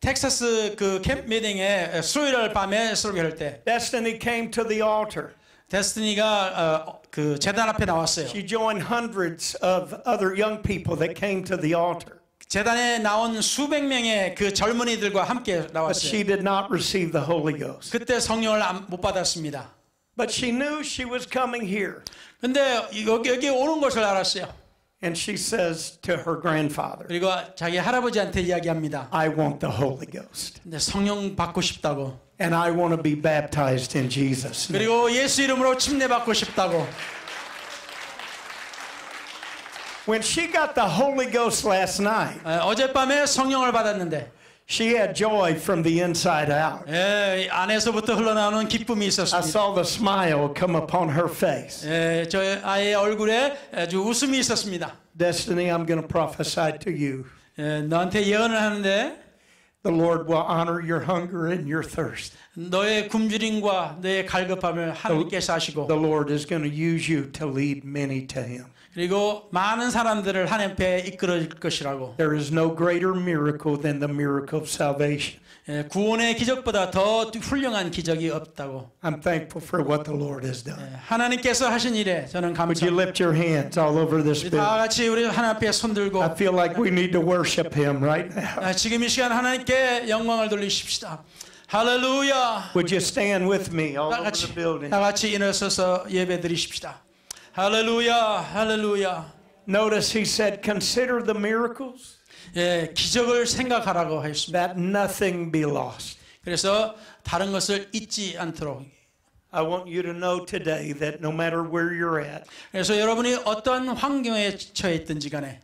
텍사스 그 캠프 미팅에 수요일 밤에 설교할 때 Destiny came to the altar. 데스티니가 그 재단 앞에 나왔어요. She joined hundreds of other young people that came to the altar. 재단에 나온 수백 명의 그 젊은이들과 함께 But 나왔어요. she did not receive the Holy Ghost. 그때 성령을 못 받았습니다. But she knew she was coming here. 근데 여기 오는 것을 알았어요. And she says to her grandfather, 그리고 자기 할아버지한테 이야기합니다. I want the Holy Ghost. 근데 성령 받고 싶다고. And I want to be baptized in Jesus' name. 그리고 예수 이름으로 침례 받고 싶다고. When she got the Holy Ghost last night, 어젯밤에 성령을 받았는데 she had joy from the inside out. 안에서부터 흘러나오는 기쁨이 I 있었습니다. saw the smile come upon her face. 저 아이의 얼굴에 아주 웃음이 있었습니다. Destiny, I'm going to prophesy to you. 너한테 예언을 하는데 The Lord will honor your hunger and your thirst. 너의 굶주림과 너의 갈급함을 하나님께서 하시고 The Lord is going to use you to lead many to Him. 그리고 많은 사람들을 하나님 앞에 이끌어줄 것이라고. There is no greater miracle than the miracle of salvation. 구원의 기적보다 더 훌륭한 기적이 없다고. I'm thankful for what the Lord has done. 하나님께서 하신 일에 저는 Would you 감사합니다. lift your hands all over this 다 building? 같이 우리 하나님 앞에 손들고 I feel like we need to worship Him right now. 지금 이 시간 하나님께 영광을 돌리십시다. 할렐루야. Would you stand with me all 다 over 같이 the building? 다 같이 일어서서 예배 드리십시다. 할렐루야, 할렐루야. Notice He said, consider the miracles, 기적을 생각하라고 하였습니다. that nothing be lost. 그래서 다른 것을 잊지 않도록. I want you to know today that no matter where you're at, 그래서 여러분이 어떤 환경에 처해 있든지 간에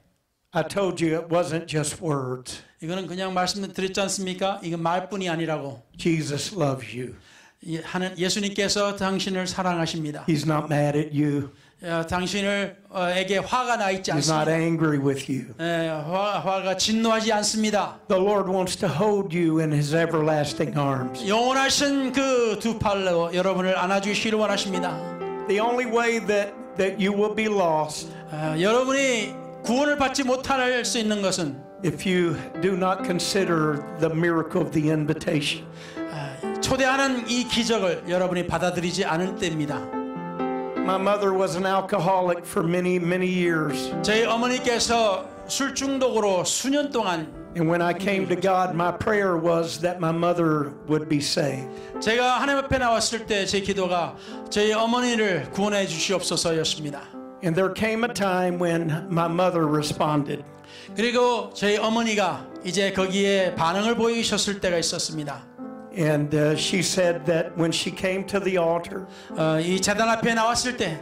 I told you it wasn't just words. 이거는 그냥 말씀드렸지 않습니까? 이건 말뿐이 아니라고. Jesus loves you. 예수님께서 당신을 사랑하십니다. He's not mad at you. 당신에게 화가 나 있지 He's not 않습니다. angry with you. 화가 진노하지 않습니다. The Lord wants to hold you in His everlasting arms. 영원하신 그 두 팔로 여러분을 안아주시기를 원하십니다. The only way that you will be lost 여러분이 구원을 받지 못할 수 있는 것은 if you do not consider the miracle of the invitation. 초대하는 이 기적을 여러분이 받아들이지 않을 때입니다. My mother was an alcoholic for many years. 저희 어머니께서 술 중독으로 수년 동안 And when I came to God, my prayer was that my mother would be saved. 제가 하나님 앞에 나왔을 때 제 기도가 저희 어머니를 구원해 주시옵소서였습니다. And there came a time when my mother responded. 그리고 저희 어머니가 이제 거기에 반응을 보이셨을 때가 있었습니다. And she said that when she came to the altar, 이 제단 앞에 나왔을 때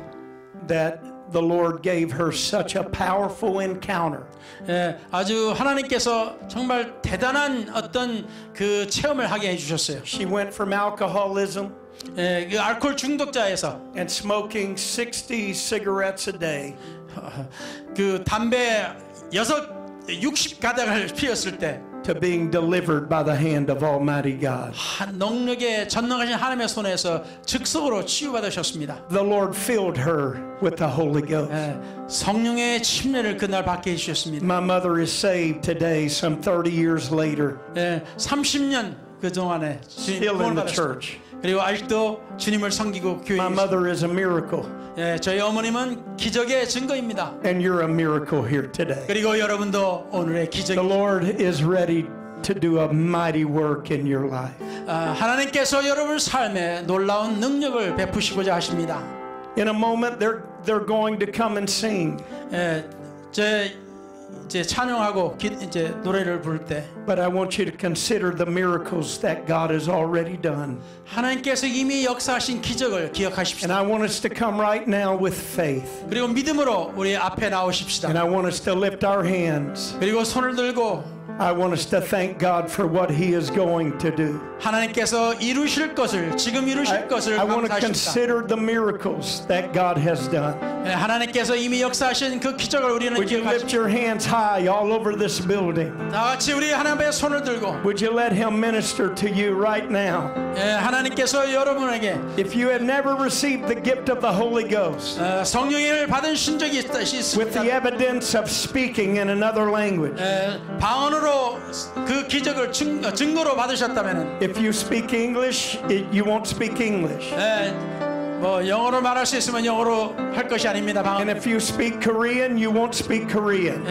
that the Lord gave her such a powerful encounter. 아주 하나님께서 정말 대단한 어떤 그 체험을 하게 해주셨어요. She went from alcoholism 그 알코올 중독자에서 and smoking 60 cigarettes a day 그 담배 60 가닥을 피웠을 때 to being delivered by the hand of Almighty God. 능력에 전능하신 하나님의 손에서 즉석으로 치유받으셨습니다. The Lord filled her with the Holy Ghost. 성령의 침례를 그날 받게 해주셨습니다. My mother is saved today, some 30 years later, 30년 그 동안에 still in the church. 그리고 아직도 주님을 섬기고 교회에 My mother is a miracle, 저희 어머님은 기적의 증거입니다. and you're a miracle here today. 그리고 여러분도 오늘의 The 기적이 Lord is ready to do a mighty work in your life. 하나님께서 여러분 삶에 놀라운 능력을 베푸시고자 하십니다. In a moment, they're going to come and sing. 제 이제 찬양하고 이제 노래를 부를 때 But I want you to consider the miracles that God has already done. 하나님께서 이미 역사하신 기적을 And 기억하십시다. I want us to come right now with faith. 그리고 믿음으로 우리 앞에 나오십시다. And I want us to lift our hands. 그리고 손을 들고 I want us to thank God for what He is going to do. 하나님께서 이루실 것을 지금 이루실 것을 I want to 감사하십시다. consider the miracles that God has done. 하나님께서 이미 역사하신 그 기적을 우리는 Would you lift 기억하십시다. your hands high all over this building? 다 같이 우리 하나님의 손을 들고 Would you let Him minister to you right now? 하나님께서 여러분에게 If you have never received the gift of the Holy Ghost 성령을 받으신 적이 with the 있습니다. evidence of speaking in another language, 방언으로 그 기적을 증거로 받으셨다면 if you speak English, you won't speak English. 뭐 영어로 말할 수 있으면 영어로 할 것이 아닙니다. And if you speak Korean, you won't speak Korean.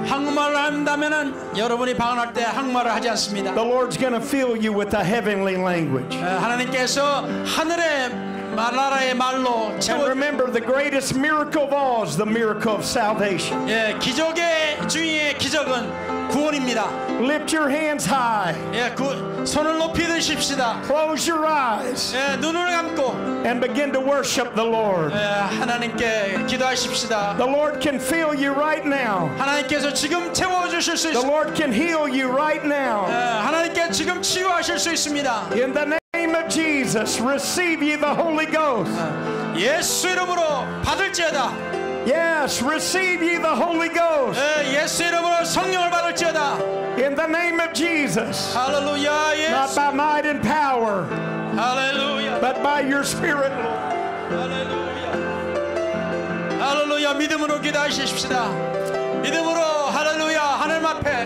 한국말을 한다면은 여러분이 방언할 때 한국말을 하지 않습니다. The Lord's going to fill you with a heavenly language. 하나님께서 하늘의 나라의 말로 And 채워. remember, the greatest miracle of all is the miracle of salvation. 기적의 중의 기적은 구원입니다. Lift your hands high. 손을 높이 드십시다. Close your eyes 눈을 감고 and begin to worship the Lord. 하나님께 기도하십시다. The Lord can fill you right now. 하나님께서 지금 채워주실 수 The 있습니다. Lord can heal you right now. 하나님께 지금 치유하실 수 있습니다. In the name of Jesus, receive ye the Holy Ghost. 예수 이름으로 받을지어다. Yes, receive ye the Holy Ghost. 예수 이름으로 성령을 받을지어다. In the name of Jesus. 할렐루야. Not 예수. by might and power, 할렐루야. but by your Spirit, Lord. 할렐루야. 할렐루야. 믿음으로 기도하십시다. 믿음으로 할렐루야. 하나님 앞에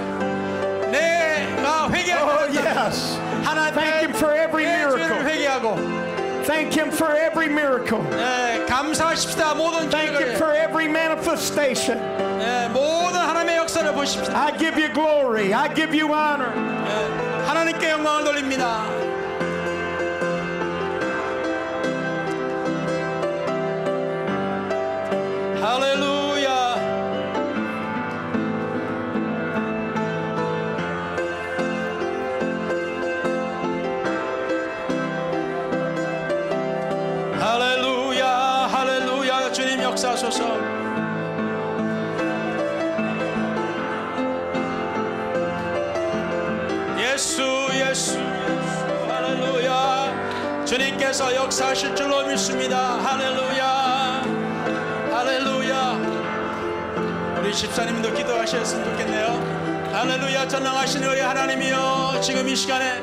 내가 회개하고 Oh, yes. 하나님 Thank Him for every 내 죄를 miracle. 회개하고 Thank Him for every miracle. 감사하십시다. 모든 Thank Him 기적을 for every manifestation. 모든 하나님의 역사를 보십시다. I give you glory. I give you honor. 하나님께 영광을 돌립니다. 할렐루야. 할렐루야. 할렐루야. 주님 역사하소서. 예수 할렐루야. 주님께서 역사하실 줄로 믿습니다. 할렐루야. 할렐루야. 우리 집사님도 기도하셨으면 좋겠네요. 할렐루야. 전능하신 우리 하나님이여, 지금 이 시간에